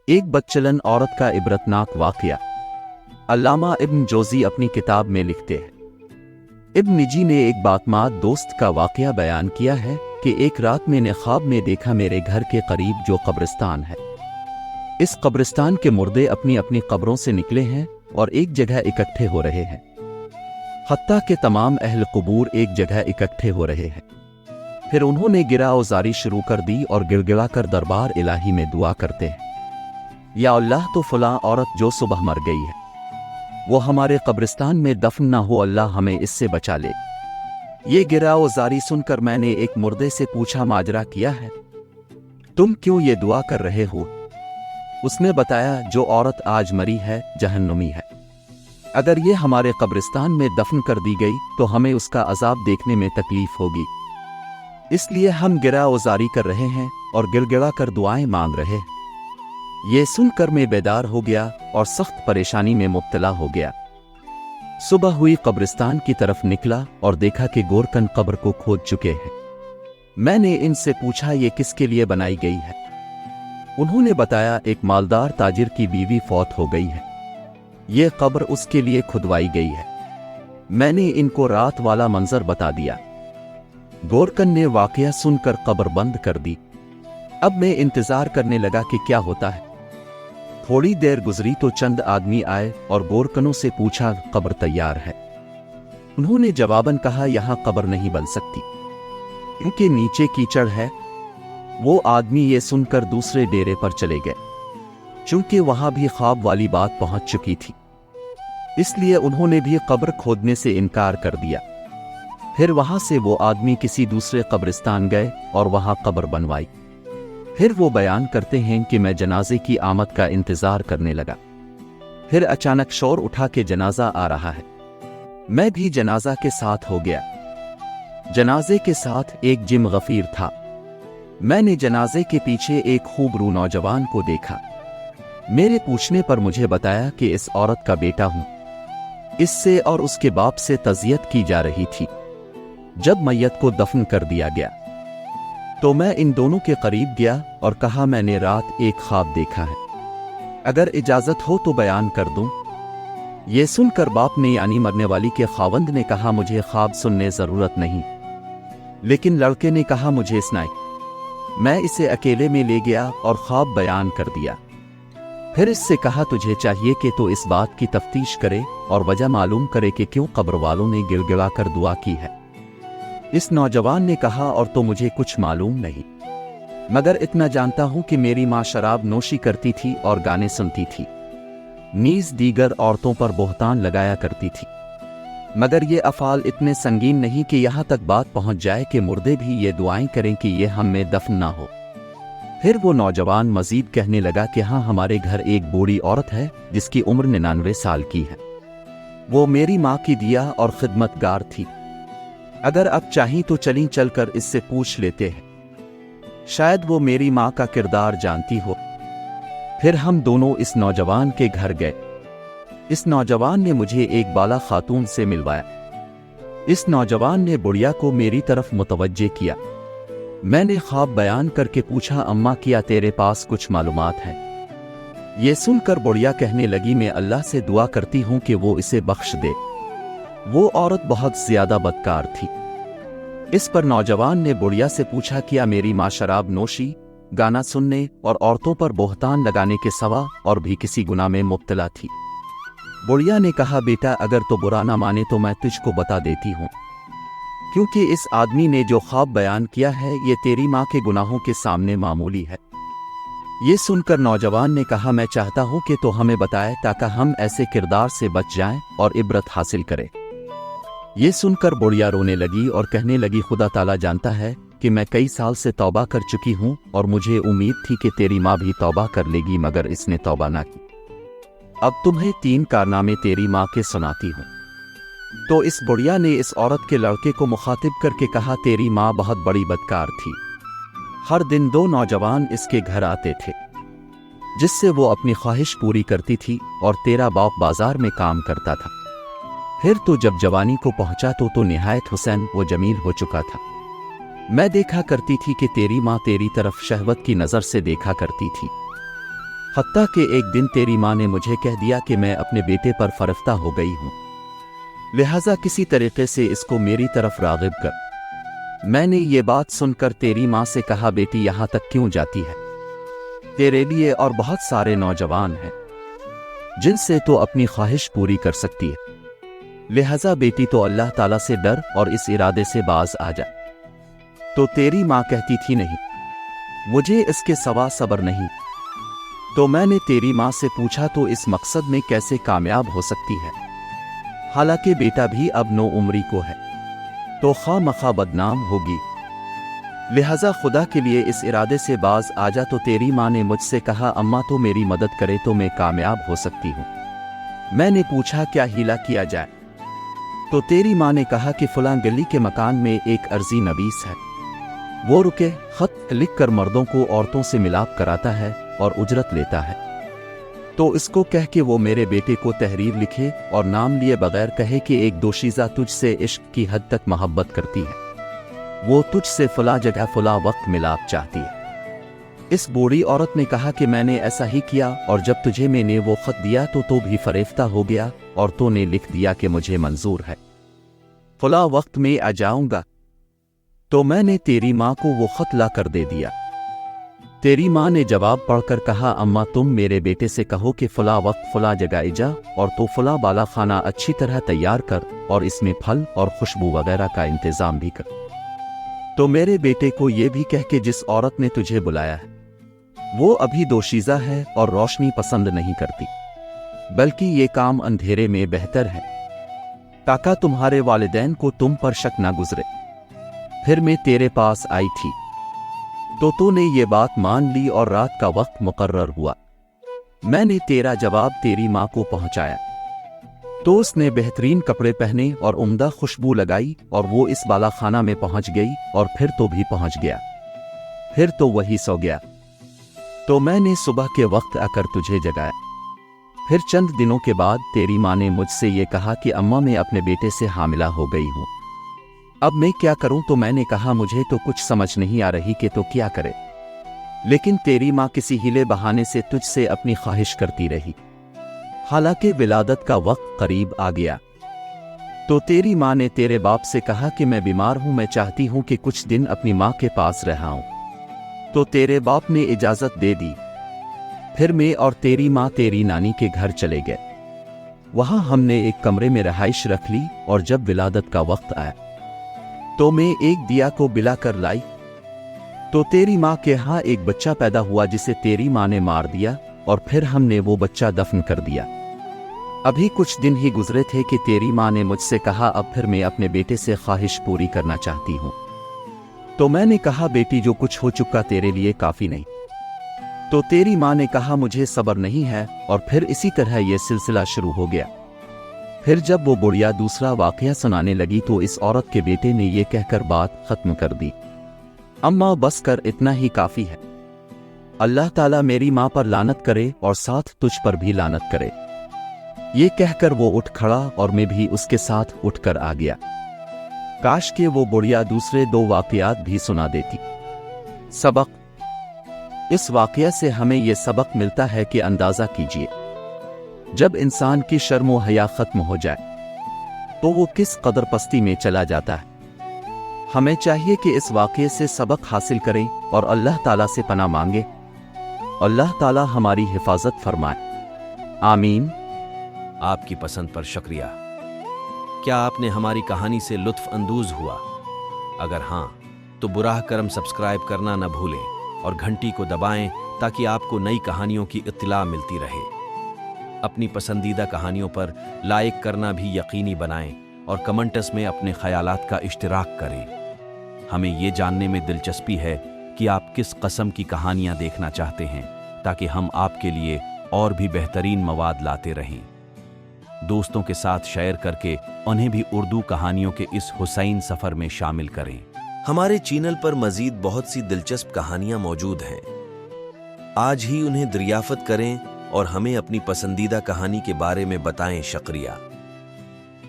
एक बदचलन औरत का इबरतनाक वाक़या। अल्लामा इब्न जोज़ी अपनी किताब में लिखते हैं, इब्न जी ने एक बातमाद दोस्त का वाक़या बयान किया है कि एक रात मैंने ख्वाब में देखा मेरे घर के करीब जो कब्रिस्तान है, इस कब्रिस्तान के मुर्दे अपनी अपनी कब्रों से निकले हैं और एक जगह इकट्ठे हो रहे हैं। हत्ता के तमाम अहल कुबूर एक जगह इकट्ठे हो रहे हैं। फिर उन्होंने गिराओजारी शुरू कर दी और गिड़गिड़ा कर दरबार इलाही में दुआ करते हैं, या अल्लाह तो फलां औरत जो सुबह मर गई है वो हमारे कब्रिस्तान में दफन ना हो, अल्लाह हमें इससे बचा ले। ये गिराओजारी सुनकर मैंने एक मुर्दे से पूछा, माजरा किया है, तुम क्यों ये दुआ कर रहे हो? उसने बताया, जो औरत आज मरी है जहन्नुमी है, अगर ये हमारे कब्रिस्तान में दफन कर दी गई तो हमें उसका अजाब देखने में तकलीफ होगी, इसलिए हम गिराओजारी कर रहे हैं और गिड़गिड़ा कर दुआएं मांग रहे हैं। ये सुनकर मैं बेदार हो गया और सख्त परेशानी में मुब्तला हो गया। सुबह हुई, कब्रिस्तान की तरफ निकला और देखा कि गोरकन कब्र को खोद चुके हैं। मैंने इनसे पूछा, ये किसके लिए बनाई गई है? उन्होंने बताया, एक मालदार ताजिर की बीवी फौत हो गई है, ये कब्र उसके लिए खुदवाई गई है। मैंने इनको रात वाला मंजर बता दिया। गोरकन ने वाकया सुनकर कब्र बंद कर दी। अब मैं इंतजार करने लगा कि क्या होता है। थोड़ी देर गुजरी तो चंद आदमी आए और गोरकनों से पूछा, कब्र तैयार है? उन्होंने जवाबन कहा, यहां कब्र नहीं बन सकती, इनके नीचे कीचड़ है। वो आदमी ये सुनकर दूसरे डेरे पर चले गए। चूंकि वहां भी ख्वाब वाली बात पहुंच चुकी थी, इसलिए उन्होंने भी कब्र खोदने से इनकार कर दिया। फिर वहां से वो आदमी किसी दूसरे कब्रिस्तान गए और वहां कब्र बनवाई। फिर वो बयान करते हैं कि मैं जनाजे की आमद का इंतजार करने लगा। फिर अचानक शोर उठा के जनाजा आ रहा है। मैं भी जनाजा के साथ हो गया। जनाजे के साथ एक जिम गफीर था। मैंने जनाजे के पीछे एक खूबरू नौजवान को देखा। मेरे पूछने पर मुझे बताया कि इस औरत का बेटा हूं। इससे और उसके बाप से तज़ियत की जा रही थी। जब मैयत को दफन कर दिया गया तो मैं इन दोनों के करीब गया और कहा, मैंने रात एक ख्वाब देखा है, अगर इजाजत हो तो बयान कर दूं। ये सुनकर बाप ने यानी मरने वाली के खावंद ने कहा, मुझे ख्वाब सुनने जरूरत नहीं। लेकिन लड़के ने कहा, मुझे सुनाए। मैं इसे अकेले में ले गया और ख्वाब बयान कर दिया। फिर इससे कहा, तुझे चाहिए कि तो इस बात की तफ्तीश करे और वजह मालूम करे कि क्यों कब्र वालों ने गिड़गिड़ा कर दुआ की है। इस नौजवान ने कहा, और तो मुझे कुछ मालूम नहीं, मगर इतना जानता हूं कि मेरी मां शराब नोशी करती थी और गाने सुनती थी, नीज दीगर औरतों पर बोहतान लगाया करती थी, मगर ये अफाल इतने संगीन नहीं कि यहां तक बात पहुंच जाए कि मुर्दे भी ये दुआएं करें कि ये हम में दफन ना हो। फिर वो नौजवान मजीद कहने लगा कि हाँ, हमारे घर एक बूढ़ी औरत है जिसकी उम्र 99 साल की है। वो मेरी माँ की दिया और खिदमतगार थी। अगर अब चाही तो चलीं चलकर इससे पूछ लेते हैं, शायद वो मेरी माँ का किरदार जानती हो। फिर हम दोनों इस नौजवान के घर गए। इस नौजवान ने मुझे एक बाला खातून से मिलवाया। इस नौजवान ने बुढ़िया को मेरी तरफ मुतवज्जे किया। मैंने ख्वाब बयान करके पूछा, अम्मा क्या तेरे पास कुछ मालूमात है? ये सुनकर बुढ़िया कहने लगी, मैं अल्लाह से दुआ करती हूँ कि वो इसे बख्श दे। वो औरत बहुत ज्यादा बदकार थी। इस पर नौजवान ने बुढ़िया से पूछा, क्या मेरी माँ शराब नोशी, गाना सुनने और औरतों पर बोहतान लगाने के सवा और भी किसी गुनाह में मुब्तला थी? बुढ़िया ने कहा, बेटा अगर तो बुरा ना माने तो मैं तुझको बता देती हूँ, क्योंकि इस आदमी ने जो ख्वाब बयान किया है ये तेरी माँ के गुनाहों के सामने मामूली है। ये सुनकर नौजवान ने कहा, मैं चाहता हूँ कि तो हमें बताए ताकि हम ऐसे किरदार से बच जाएं और इबरत हासिल करें। ये सुनकर बुढ़िया रोने लगी और कहने लगी, खुदा ताला जानता है कि मैं कई साल से तौबा कर चुकी हूँ और मुझे उम्मीद थी कि तेरी माँ भी तौबा कर लेगी, मगर इसने तौबा ना की। अब तुम्हें 3 कारनामे तेरी माँ के सुनाती हूँ। तो इस बुढ़िया ने इस औरत के लड़के को मुखातिब करके कहा, तेरी माँ बहुत बड़ी बदकार थी। हर दिन 2 नौजवान इसके घर आते थे जिससे वो अपनी ख्वाहिश पूरी करती थी और तेरा बाप बाजार में काम करता था। फिर तो जब जवानी को पहुंचा तो निहायत हुसैन व जमील हो चुका था। मैं देखा करती थी कि तेरी माँ तेरी तरफ शहवत की नज़र से देखा करती थी। حتیٰ کہ ایک دن تیری ماں نے مجھے کہہ دیا کہ میں اپنے بیٹے پر فرفتہ ہو گئی ہوں، لہذا کسی طریقے سے اس کو میری طرف راغب کر۔ میں نے یہ بات سن کر تیری ماں سے کہا بیٹی یہاں تک کیوں جاتی ہے؟ تیرے لیے اور بہت سارے نوجوان ہیں جن سے تو اپنی خواہش پوری کر سکتی ہے، لہذا بیٹی تو اللہ تعالیٰ سے ڈر اور اس ارادے سے باز آ جا۔ تو تیری ماں کہتی تھی نہیں، مجھے اس کے سوا صبر نہیں۔ تو میں نے تیری ماں سے پوچھا تو اس مقصد میں کیسے کامیاب ہو سکتی ہے، حالانکہ بیٹا بھی اب 9 عمری کو ہے، تو خواہ مخواہ بدنام ہوگی، لہذا خدا کے لیے اس ارادے سے باز آ جا۔ تو تیری ماں نے مجھ سے کہا اماں تو میری مدد کرے تو میں کامیاب ہو سکتی ہوں۔ میں نے پوچھا کیا ہیلا کیا جائے؟ تو تیری ماں نے کہا کہ فلاں گلی کے مکان میں ایک عرضی نویس ہے، وہ رکے خط لکھ کر مردوں کو عورتوں سے ملاپ کراتا ہے اور اجرت لیتا ہے، تو اس کو کہہ کہ وہ میرے بیٹے کو تحریر لکھے اور نام لیے بغیر کہے کہ ایک دوشیزہ تجھ سے عشق کی حد تک محبت کرتی ہے، وہ تجھ سے فلاں جگہ فلاں وقت ملاپ چاہتی ہے۔ اس بوڑھی عورت نے کہا کہ میں نے ایسا ہی کیا، اور جب تجھے میں نے وہ خط دیا تو بھی فریفتہ ہو گیا، اور تو نے لکھ دیا کہ مجھے منظور ہے، فلاں وقت میں آ جاؤں گا۔ تو میں نے تیری ماں کو وہ خط لا کر دے دیا۔ تیری ماں نے جواب پڑھ کر کہا اماں تم میرے بیٹے سے کہو کہ فلاں وقت فلاں جگہ جا، اور تو فلاں بالا خانہ اچھی طرح تیار کر اور اس میں پھل اور خوشبو وغیرہ کا انتظام بھی کر۔ تو میرے بیٹے کو یہ بھی کہہ کہ جس عورت نے تجھے بلایا ہے وہ ابھی دوشیزہ ہے اور روشنی پسند نہیں کرتی، بلکہ یہ کام اندھیرے میں بہتر ہے، تاکہ تمہارے والدین کو تم پر شک نہ گزرے۔ پھر میں تیرے پاس آئی تھی تو نے یہ بات مان لی اور رات کا وقت مقرر ہوا۔ میں نے تیرا جواب تیری ماں کو پہنچایا تو اس نے بہترین کپڑے پہنے اور عمدہ خوشبو لگائی اور وہ اس بالا خانہ میں پہنچ گئی، اور پھر تو بھی پہنچ گیا، پھر تو وہی سو گیا۔ تو میں نے صبح کے وقت آ کر تجھے جگایا۔ پھر چند دنوں کے بعد تیری ماں نے مجھ سے یہ کہا کہ اماں میں اپنے بیٹے سے حاملہ ہو گئی ہوں، اب میں کیا کروں؟ تو میں نے کہا مجھے تو کچھ سمجھ نہیں آ رہی کہ تو کیا کرے، لیکن تیری ماں کسی ہیلے بہانے سے تجھ سے اپنی خواہش کرتی رہی، حالانکہ ولادت کا وقت قریب آ گیا۔ تو تیری ماں نے تیرے باپ سے کہا کہ میں بیمار ہوں، میں چاہتی ہوں کہ کچھ دن اپنی ماں کے پاس رہاؤں۔ تو تیرے باپ نے اجازت دے دی۔ پھر میں اور تیری ماں تیری نانی کے گھر چلے گئے، وہاں ہم نے ایک کمرے میں رہائش رکھ لی، اور جب ولادت کا وقت آیا تو میں ایک دیا کو بلا کر لائی۔ تو تیری ماں کے ہاں ایک بچہ پیدا ہوا جسے تیری ماں نے مار دیا، اور پھر ہم نے وہ بچہ دفن کر دیا۔ ابھی کچھ دن ہی گزرے تھے کہ تیری ماں نے مجھ سے کہا اب پھر میں اپنے بیٹے سے خواہش پوری کرنا چاہتی ہوں۔ تو میں نے کہا بیٹی جو کچھ ہو چکا تیرے لیے کافی نہیں۔ تو تیری ماں نے کہا مجھے صبر نہیں ہے، اور پھر اسی طرح یہ سلسلہ شروع ہو گیا۔ پھر جب وہ بڑھیا دوسرا واقعہ سنانے لگی تو اس عورت کے بیٹے نے یہ کہہ کر بات ختم کر دی اماں بس کر، اتنا ہی کافی ہے، اللہ تعالیٰ میری ماں پر لعنت کرے اور ساتھ تجھ پر بھی لعنت کرے۔ یہ کہہ کر وہ اٹھ کھڑا اور میں بھی اس کے ساتھ اٹھ کر آ گیا۔ کاش کہ وہ بڑھیا دوسرے 2 واقعات بھی سنا دیتی۔ سبق: اس واقعہ سے ہمیں یہ سبق ملتا ہے کہ اندازہ کیجیے جب انسان کی شرم و حیا ختم ہو جائے تو وہ کس قدر پستی میں چلا جاتا ہے۔ ہمیں چاہیے کہ اس واقعے سے سبق حاصل کریں اور اللہ تعالیٰ سے پناہ مانگیں۔ اللہ تعالیٰ ہماری حفاظت فرمائے، آمین۔ آپ کی پسند پر شکریہ۔ کیا آپ نے ہماری کہانی سے لطف اندوز ہوا؟ اگر ہاں تو براہ کرم سبسکرائب کرنا نہ بھولیں اور گھنٹی کو دبائیں تاکہ آپ کو نئی کہانیوں کی اطلاع ملتی رہے۔ اپنی پسندیدہ کہانیوں پر لائک کرنا بھی یقینی بنائیں اور کمنٹس میں اپنے خیالات کا اشتراک کریں۔ ہمیں یہ جاننے میں دلچسپی ہے کہ آپ کس قسم کی کہانیاں دیکھنا چاہتے ہیں تاکہ ہم آپ کے لیے اور بھی بہترین مواد لاتے رہیں۔ دوستوں کے ساتھ شیئر کر کے انہیں بھی اردو کہانیوں کے اس حسین سفر میں شامل کریں۔ ہمارے چینل پر مزید بہت سی دلچسپ کہانیاں موجود ہیں، آج ہی انہیں دریافت کریں اور ہمیں اپنی پسندیدہ کہانی کے بارے میں بتائیں۔ شکریہ۔